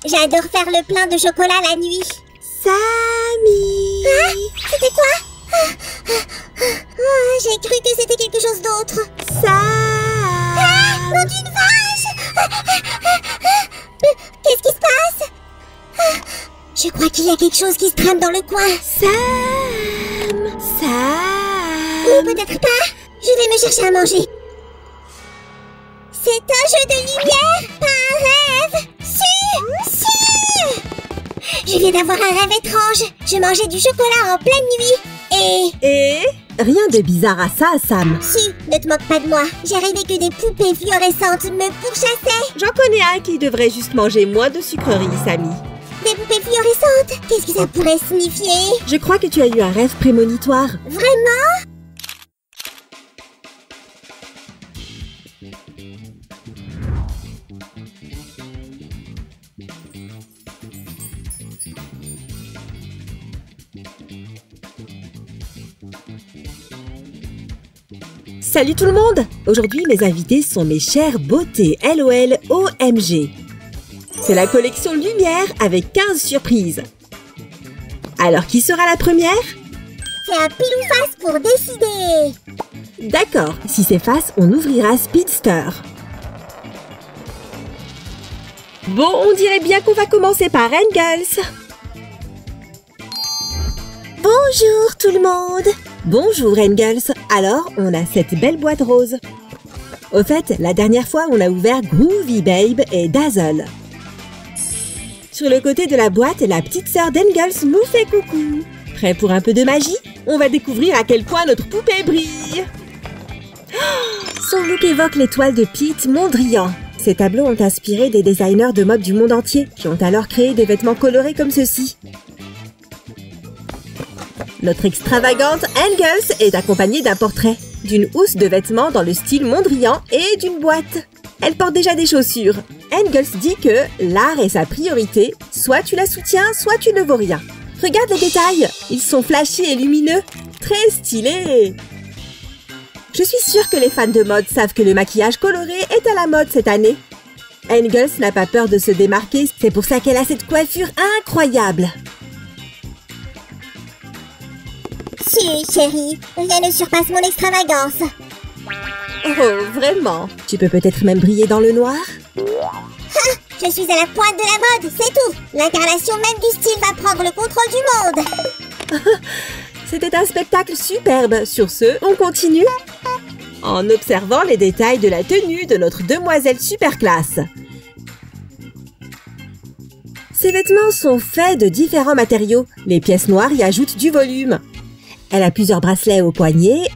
J'adore faire le plein de chocolat la nuit. Samy! Ah, c'était quoi? J'ai cru que c'était quelque chose d'autre. Sam! Ah, nom d'une vache! Qu'est-ce qui se passe? Je crois qu'il y a quelque chose qui se trame dans le coin. Sam! Ou peut-être pas. Je vais me chercher à manger. C'est un jeu de lumière, pas un rêve. Si! Je viens d'avoir un rêve étrange. Je mangeais du chocolat en pleine nuit. Et rien de bizarre à ça, Sam. Si, ne te moque pas de moi. J'ai rêvé que des poupées fluorescentes me pourchassaient. J'en connais un qui devrait juste manger moins de sucreries, Samy. Des poupées fluorescentes? Qu'est-ce que ça pourrait signifier? Je crois que tu as eu un rêve prémonitoire. Vraiment? Salut tout le monde! Aujourd'hui, mes invités sont mes chères beautés LOL OMG. C'est la collection Lumière avec 15 surprises. Alors, qui sera la première? C'est un pile ou face pour décider. D'accord, si c'est face, on ouvrira Speedster. Bon, on dirait bien qu'on va commencer par Engels. Bonjour tout le monde! Bonjour Engels. Alors, on a cette belle boîte rose. Au fait, la dernière fois, on a ouvert Groovy Babe et Dazzle. Sur le côté de la boîte, la petite sœur d'Engels nous fait coucou. Prêt pour un peu de magie? On va découvrir à quel point notre poupée brille. Oh, son look évoque l'étoile de Pete Mondrian. Ces tableaux ont inspiré des designers de mode du monde entier, qui ont alors créé des vêtements colorés comme ceux-ci. Notre extravagante Engels est accompagnée d'un portrait, d'une housse de vêtements dans le style Mondrian et d'une boîte. Elle porte déjà des chaussures. Engels dit que l'art est sa priorité, soit tu la soutiens, soit tu ne vaux rien. Regarde les détails, ils sont flashy et lumineux, très stylés. Je suis sûre que les fans de mode savent que le maquillage coloré est à la mode cette année. Engels n'a pas peur de se démarquer, c'est pour ça qu'elle a cette coiffure incroyable. Si, chérie, rien ne surpasse mon extravagance. Oh, vraiment? Tu peux peut-être même briller dans le noir? Ha! Je suis à la pointe de la mode, c'est tout. L'incarnation même du style va prendre le contrôle du monde. C'était un spectacle superbe. Sur ce, on continue en observant les détails de la tenue de notre demoiselle super classe. Ces vêtements sont faits de différents matériaux. Les pièces noires y ajoutent du volume. Elle a plusieurs bracelets au poignet.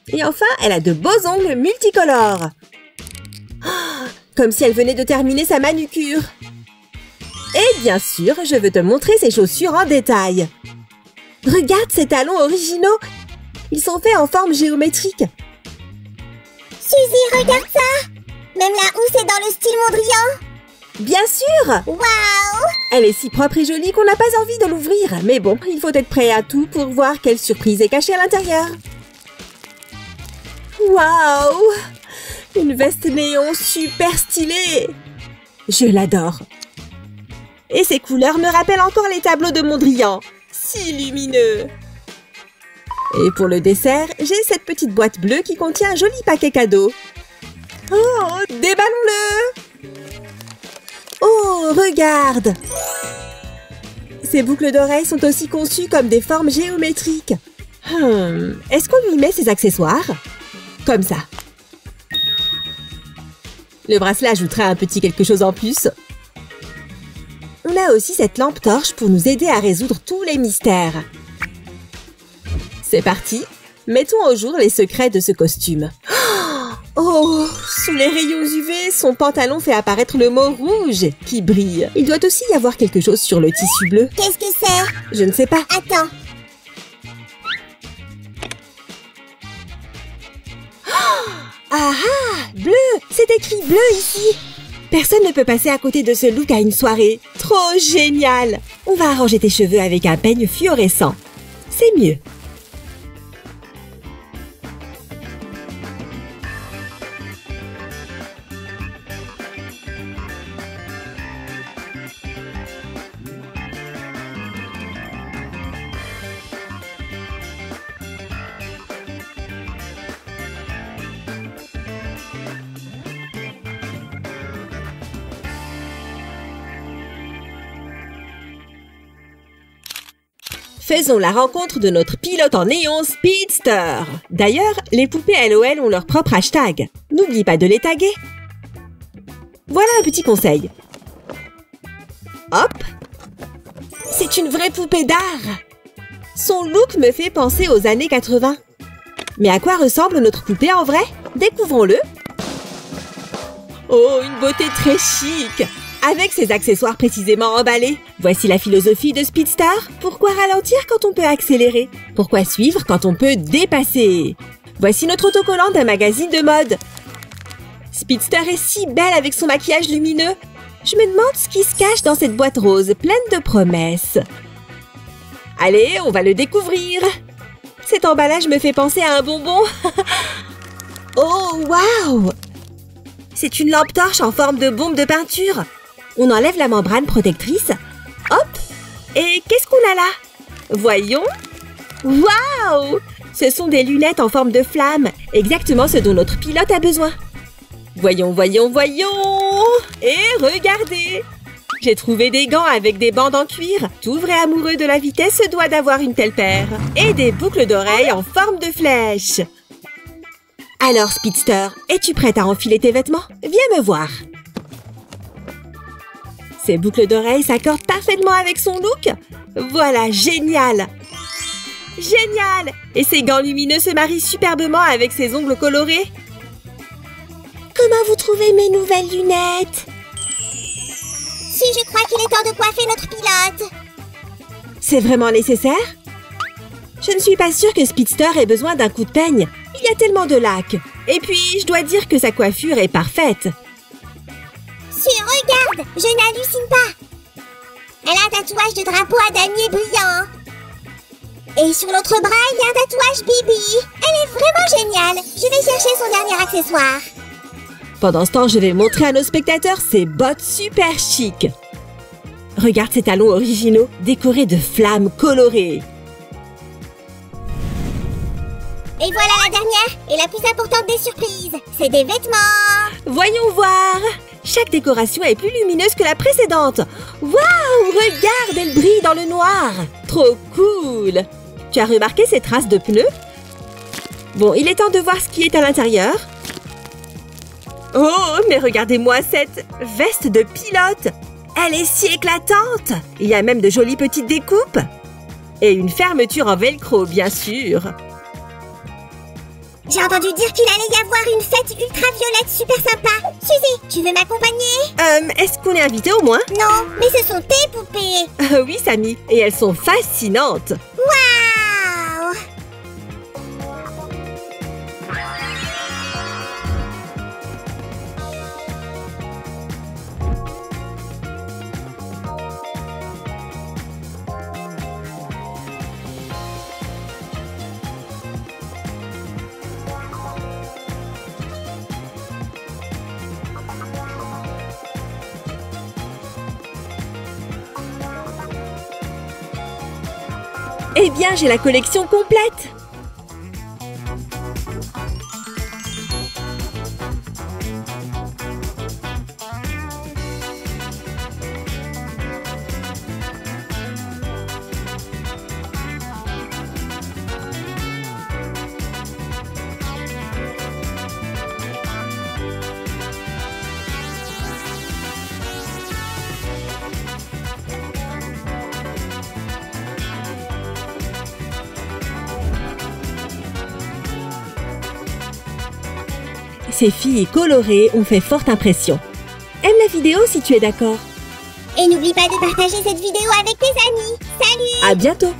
Et enfin, elle a de beaux ongles multicolores. Oh, comme si elle venait de terminer sa manucure. Et bien sûr, je veux te montrer ses chaussures en détail. Regarde ces talons originaux. Ils sont faits en forme géométrique. Suzy, regarde ça. Même la housse est dans le style Mondrian. Bien sûr! Waouh! Elle est si propre et jolie qu'on n'a pas envie de l'ouvrir. Mais bon, il faut être prêt à tout pour voir quelle surprise est cachée à l'intérieur. Waouh! Une veste néon super stylée! Je l'adore. Et ces couleurs me rappellent encore les tableaux de Mondrian. Si lumineux! Et pour le dessert, j'ai cette petite boîte bleue qui contient un joli paquet cadeau. Oh, déballons-le! Oh, regarde! Ces boucles d'oreilles sont aussi conçues comme des formes géométriques. Est-ce qu'on lui met ses accessoires? Comme ça. Le bracelet ajoutera un petit quelque chose en plus. On a aussi cette lampe torche pour nous aider à résoudre tous les mystères. C'est parti! Mettons au jour les secrets de ce costume. Oh! Sous les rayons UV, son pantalon fait apparaître le mot rouge qui brille. Il doit aussi y avoir quelque chose sur le tissu bleu. Qu'est-ce que c'est? Je ne sais pas. Attends. Ah ah! Bleu! C'est écrit bleu ici! Personne ne peut passer à côté de ce look à une soirée. Trop génial! On va arranger tes cheveux avec un peigne fluorescent. C'est mieux. Faisons la rencontre de notre pilote en néon Speedster. D'ailleurs, les poupées LOL ont leur propre hashtag. N'oublie pas de les taguer. Voilà un petit conseil. Hop! C'est une vraie poupée d'art! Son look me fait penser aux années 80. Mais à quoi ressemble notre poupée en vrai? Découvrons-le! Oh, une beauté très chic! Avec ses accessoires précisément emballés. Voici la philosophie de Speedstar. Pourquoi ralentir quand on peut accélérer? Pourquoi suivre quand on peut dépasser? Voici notre autocollant d'un magazine de mode. Speedstar est si belle avec son maquillage lumineux. Je me demande ce qui se cache dans cette boîte rose pleine de promesses. Allez, on va le découvrir. Cet emballage me fait penser à un bonbon. Oh, waouh! C'est une lampe torche en forme de bombe de peinture. On enlève la membrane protectrice. Hop! Et qu'est-ce qu'on a là? Voyons. Waouh! Ce sont des lunettes en forme de flamme. Exactement ce dont notre pilote a besoin. Voyons, voyons, voyons! Et regardez! J'ai trouvé des gants avec des bandes en cuir. Tout vrai amoureux de la vitesse se doit d'avoir une telle paire. Et des boucles d'oreilles en forme de flèche. Alors, Speedster, es-tu prête à enfiler tes vêtements? Viens me voir. Ces boucles d'oreilles s'accordent parfaitement avec son look. Voilà, génial! Génial! Et ces gants lumineux se marient superbement avec ses ongles colorés. Comment vous trouvez mes nouvelles lunettes? Si, je crois qu'il est temps de coiffer notre pilote. C'est vraiment nécessaire? Je ne suis pas sûre que Speedster ait besoin d'un coup de peigne. Il y a tellement de lacs. Et puis, je dois dire que sa coiffure est parfaite. Si, regarde, je n'hallucine pas. Elle a un tatouage de drapeau à damier brillant. Et sur l'autre bras, il y a un tatouage Bibi. Elle est vraiment géniale. Je vais chercher son dernier accessoire. Pendant ce temps, je vais montrer à nos spectateurs ces bottes super chic. Regarde ces talons originaux, décorés de flammes colorées. Et voilà la dernière et la plus importante des surprises. C'est des vêtements. Voyons voir. Chaque décoration est plus lumineuse que la précédente. Waouh, regarde, elle brille dans le noir. Trop cool. Tu as remarqué ces traces de pneus? Bon, il est temps de voir ce qui est à l'intérieur. Oh, mais regardez-moi cette veste de pilote. Elle est si éclatante. Il y a même de jolies petites découpes. Et une fermeture en velcro, bien sûr. J'ai entendu dire qu'il allait y avoir une fête ultraviolette super sympa. Suzy, tu veux m'accompagner? Est-ce qu'on est invité au moins? Non, mais ce sont tes poupées. Oui, Samy. Et elles sont fascinantes. Waouh! Eh bien, j'ai la collection complète. Ces filles colorées ont fait forte impression. Aime la vidéo si tu es d'accord. Et n'oublie pas de partager cette vidéo avec tes amis. Salut! À bientôt!